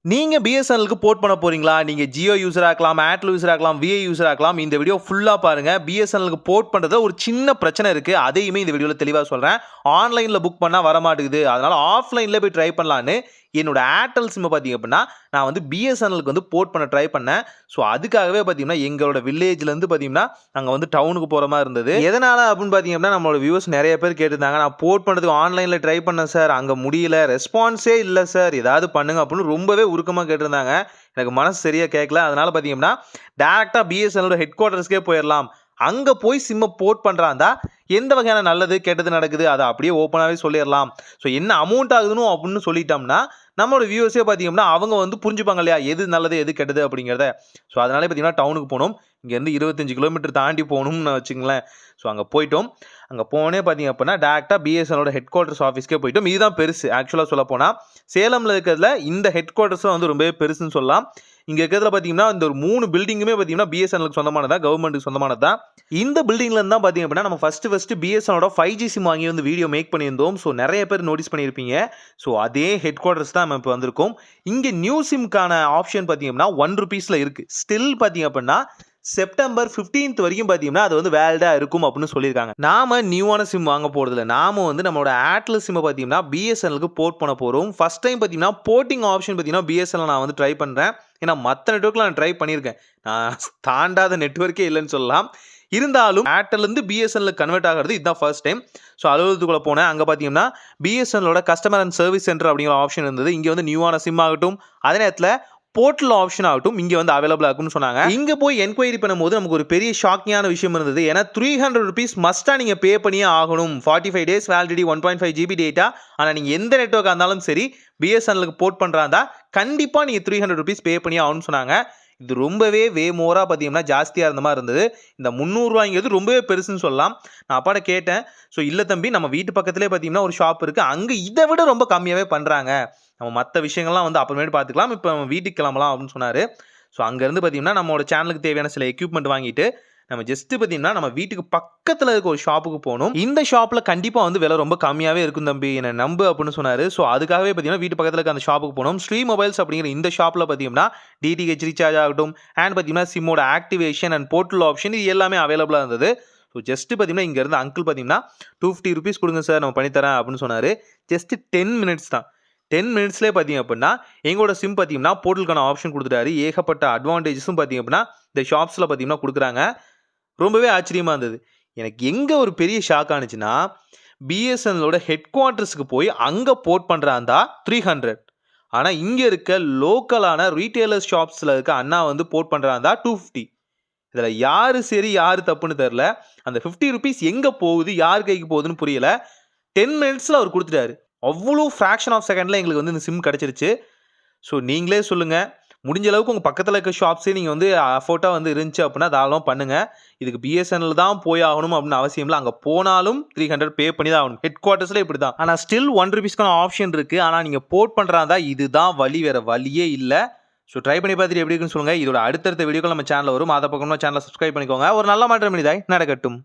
நீங்க பிஎஸ்என்எல்க்கு போர்ட் பண்ண போறீங்களா? நீங்க ஜியோ யூசரா இருக்கலாம், ஏர்டெல் யூசரா இருக்கலாம், விஐ யூசரா இருக்கலாம். இந்த வீடியோ ஃபுல்லா பாருங்க. பிஎஸ்என்எல்க்கு போர்ட் பண்றதுல ஒரு சின்ன பிரச்சனை இருக்கு. அதையுமே இந்த வீடியோல தெளிவா சொல்றேன். ஆன்லைன்ல புக் பண்ணா வரமாட்டேங்குது. அதனால ஆஃப்லைன்ல போய் ட்ரை பண்ணலான்னு என்னோட ஏர்டெல் சிம்ம பார்த்தீங்க அப்படின்னா, நான் வந்து பிஎஸ்என்எல்க்கு வந்து போர்ட் பண்ண ட்ரை பண்ணேன். ஸோ அதுக்காகவே பார்த்தீங்கன்னா, எங்களோட வில்லேஜ்லேருந்து பார்த்தீங்கன்னா, நாங்க வந்து டவுனுக்கு போற மாரி இருந்தது. எதனால அப்படின்னு பார்த்தீங்க அப்படின்னா, நம்மளோட வியூவர்ஸ் நெறைய பேர் கேட்டிருந்தாங்க. நான் போர்ட் பண்றதுக்கு ஆன்லைன்ல ட்ரை பண்ணேன் சார். அங்க முடியல. ரெஸ்பான்ஸே இல்ல சார். ஏதாவது பண்ணுங்க அப்படின்னு ரொம்பவே உருக்கமா கேட்டிருந்தாங்க. எனக்கு மனசு சரியா கேட்கல. அதனால பார்த்தீங்கன்னா, டைரக்ட்டா பிஎஸ்என்எல்லோட ஹெட் குவார்ட்டர்ஸ்க்கே போயிரலாம். அங்க போய் சிம்ம போர்ட் பண்றாந்தா, எந்த வகையான நல்லது, கெட்டது நடக்குது அத அப்படியே ஓப்பனாவே சொல்லிறலாம். ஸோ என்ன அமௌண்ட் ஆகுதுன்னு அப்படின்னு சொல்லிட்டோம்னா, நம்மளோட வியூவர்ஸே பார்த்தீங்கன்னா, அவங்க வந்து புரிஞ்சுப்பாங்க இல்லையா? எது நல்லது, எது கெட்டது அப்படிங்கிறத. ஸோ அதனாலே பார்த்தீங்கன்னா, டவுனுக்கு போனோம். இங்கேருந்து 25 கிலோமீட்டர் தாண்டி போகணும்னு வச்சுக்கங்களேன். ஸோ அங்க போயிட்டோம். அங்க போனே பார்த்தீங்க அப்படின்னா, டைரக்ட்டா பிஎஸ்என்எல்லோட ஹெட் குவார்ட்டர்ஸ் ஆஃபீஸ்க்கே போயிட்டோம். இதுதான் பெருசு ஆக்சுவலா சொல்லப்போனா. சேலம்ல இருக்கிறதுல இந்த ஹெட் குவார்ட்டர்ஸ் வந்து ரொம்பவே பெருசுன்னு சொல்லலாம். இங்க இருக்கிறதுல பார்த்தீங்கன்னா, இந்த ஒரு 3 பில்டிங்குமே பார்த்தீங்கன்னா, பிஎஸ்என்எல்க்கு சொந்தமானது தான். கவர்மெண்ட்டுக்கு சொந்தமானது தான். இந்த பில்டிங்ல இருந்து தான் பார்த்தீங்க அப்படின்னா, நம்ம ஃபர்ஸ்ட் பிஎஸ்என்எல்லோட 5G சிம் வாங்கி வந்து வீடியோ மேக் பண்ணியிருந்தோம். ஸோ நெறைய பேர் நோட்டீஸ் பண்ணியிருப்பீங்க. ஸோ அதே ஹெட் குவார்ட்டர்ஸ் தான் நம்ம இப்போ வந்திருக்கோம். இங்க நியூ சிம்க்கான ஆப்ஷன் பார்த்தீங்க அப்படின்னா, ₹1ல இருக்கு. ஸ்டில் பார்த்தீங்க அப்படின்னா, செப்டம்பர் 15th வரைக்கும் பார்த்தீங்கன்னா, அது வந்து வேலிடா இருக்கும் அப்படின்னு சொல்லியிருக்காங்க. நாம நியூவான சிம் வாங்க போறதில்ல. நாம வந்து நம்மளோட ஏர்டெல் சிம்ம பார்த்தீங்கன்னா, பிஎஸ்என்எல்க்கு போர்ட் பண்ண போறோம். ஃபர்ஸ்ட் டைம் பார்த்தீங்கன்னா, போர்ட்டிங் ஆப்ஷன் பார்த்தீங்கன்னா, பிஎஸ்என்எல் நான் வந்து ட்ரை பண்றேன். ஏன்னா மத்த நெட்வொர்க்ல நான் ட்ரை பண்ணியிருக்கேன். நான் தாண்டாத நெட்வொர்க்கே இல்லன்னு சொல்லலாம். இருந்தாலும் ஏர்டெல்லேருந்து பிஎஸ்என்எல்க்கு கன்வெர்ட் ஆகிறது இதுதான் ஃபர்ஸ்ட் டைம். ஸோ அலுவலகத்துக்குள்ள போனேன். அங்க பார்த்தீங்கன்னா, பிஎஸ்என்எல்லோட கஸ்டமர் அண்ட் சர்வீஸ் சென்டர் அப்படிங்கிற ஆப்ஷன் இருந்தது. இங்க வந்து நியூவான சிம் ஆகட்டும், அதே நேரத்துல போர்ட்டல் ஆப்ஷன் ஆகட்டும் இங்க வந்து அவைலபிளா இருக்கும்னு சொன்னாங்க. இங்க போய் என்கொயரி பண்ணும்போது நமக்கு ஒரு பெரிய ஷாக்கிங்கான விஷயம் இருந்தது. ஏன்னா ₹300 மஸ்டா நீங்க பே பண்ணியே ஆகணும். 45 டேஸ் வேலிடிட்டி 1.5 GB டேட்டா. ஆனா நீங்க எந்த நெட்வொர்க்கா இருந்தாலும் சரி பிஎஸ்என்எல்க்கு போர்ட் பண்றாந்தா கண்டிப்பா நீங்க ₹300 பே பண்ணியே ஆகணும்னு சொன்னாங்க. இது ரொம்பவே மோரா பார்த்தீங்கன்னா ஜாஸ்தியா இருந்த மாதிரி இருந்தது. இந்த ₹300ங்கிறது ரொம்பவே பெருசுன்னு சொல்லலாம். நான் அப்பாட்ட கேட்டேன். ஸோ இல்ல தம்பி நம்ம வீட்டு பக்கத்திலேயே பார்த்தீங்கன்னா ஒரு ஷாப் இருக்கு. அங்க இதை விட ரொம்ப கம்மியாவே பண்றாங்க. நம்ம மற்ற விஷயங்கள்லாம் வந்து அப்புறமேட்டு பார்த்துக்கலாம். இப்போ நம்ம வீட்டுக்கு கிளம்பலாம் அப்படின்னு சொன்னாரு. ஸோ அங்கேருந்து பார்த்தீங்கன்னா நம்மளோட சேனலுக்கு தேவையான சில எக்யூப்மெண்ட் வாங்கிட்டு நம்ம ஜஸ்ட் பார்த்தீங்கன்னா நம்ம வீட்டுக்கு பக்கத்தில் இருக்க ஒரு ஷாப்புக்கு போகணும். இந்த ஷாப்பில் கண்டிப்பாக வந்து விலை ரொம்ப கம்மியாகவே இருக்கும் தம்பி என்னை நம்பு அப்படின்னு சொன்னார். ஸோ அதுக்காகவே பார்த்தீங்கன்னா வீட்டு பக்கத்தில் இருக்க அந்த ஷாப்புக்கு போனோம். ஸ்ரீ மொபைல்ஸ் அப்படிங்கிற இந்த ஷாப்பில் பார்த்தீங்கன்னா டிடிஹெச் ரீசார்ஜ் ஆகட்டும் அண்ட் பார்த்தீங்கன்னா சிம்மோட ஆக்டிவேஷன் அண்ட் போர்ட்டல் ஆப்ஷன் இது எல்லாமே அவைலபிளாக இருந்தது. ஸோ ஜஸ்ட் பார்த்தீங்கன்னா இங்கேருந்து அங்கிள் பார்த்தீங்கன்னா ₹250 கொடுங்க சார் நான் பண்ணித்தரேன் அப்படின்னு சொன்னார். ஜஸ்ட் 10 மினிட்ஸ் தான். 10 மினிட்ஸ்லேயே பார்த்தீங்க அப்படின்னா எங்களோட சிம் பார்த்தீங்கன்னா போர்ட்டலுக்கான ஆப்ஷன் கொடுத்துட்டாரு. ஏகப்பட்ட அட்வான்டேஜஸும் பார்த்தீங்க அப்படின்னா இந்த ஷாப்ஸில் பார்த்தீங்கன்னா கொடுக்குறாங்க. ரொம்பவே ஆச்சரியமா இருந்தது. எனக்கு எங்க ஒரு பெரிய ஷாக் ஆனுச்சுன்னா, பிஎஸ்என்எல்லோட ஹெட் குவார்ட்டர்ஸ்க்கு போய் அங்க போர்ட் பண்றாந்தா 300. ஆனா இங்க இருக்க லோக்கலான ரீட்டெய்லர் ஷாப்ஸ்ல இருக்க அண்ணா வந்து போர்ட் பண்றாந்தா 250. இதுல யாரு சரி யாரு தப்புன்னு தெரியல. அந்த ₹50 எங்க போகுது, யார் கைக்கு போகுதுன்னு புரியல. 10 மினிட்ஸ்ல அவர் குடுத்துட்டாரு. அவ்வளோ ஃபிராக்ஷன் ஆஃப் செகண்ட்ல எங்களுக்கு வந்து இந்த சிம் கிடைச்சிருச்சு. ஸோ நீங்களே சொல்லுங்க. முடிஞ்ச அளவுக்கு உங்க பக்கத்துல இருக்க ஷாப்ஸே நீங்க வந்து அஃபோர்ட்டா வந்து இருந்துச்சு அப்படின்னா தாராளமா பண்ணுங்க. இதுக்கு பிஎஸ்என்எல் தான் போய் ஆகணும் அப்படின்னு அவசியம் இல்ல. அங்க போனாலும் 300 பே பண்ணி தான் ஆகணும். ஹெட் குவார்ட்டர்ஸ்ல இப்படிதான். ஆனா ஸ்டில் ₹1க்கான ஆப்ஷன் இருக்கு. ஆனா நீங்க போர்ட் பண்றதா இதுதான் வழி, வேற வழியே இல்ல. ஸோ ட்ரை பண்ணி பார்த்துட்டு எப்படி இருக்குன்னு சொல்லுங்க. இதோட அடுத்தடுத்த வீடியோக்கள் நம்ம சேனல்ல வரும். அதை பக்கமா சேனலை சப்ஸ்கிரைப் பண்ணிக்கோங்க. ஒரு நல்ல மாற்றம் இதாய் நடக்கட்டும்.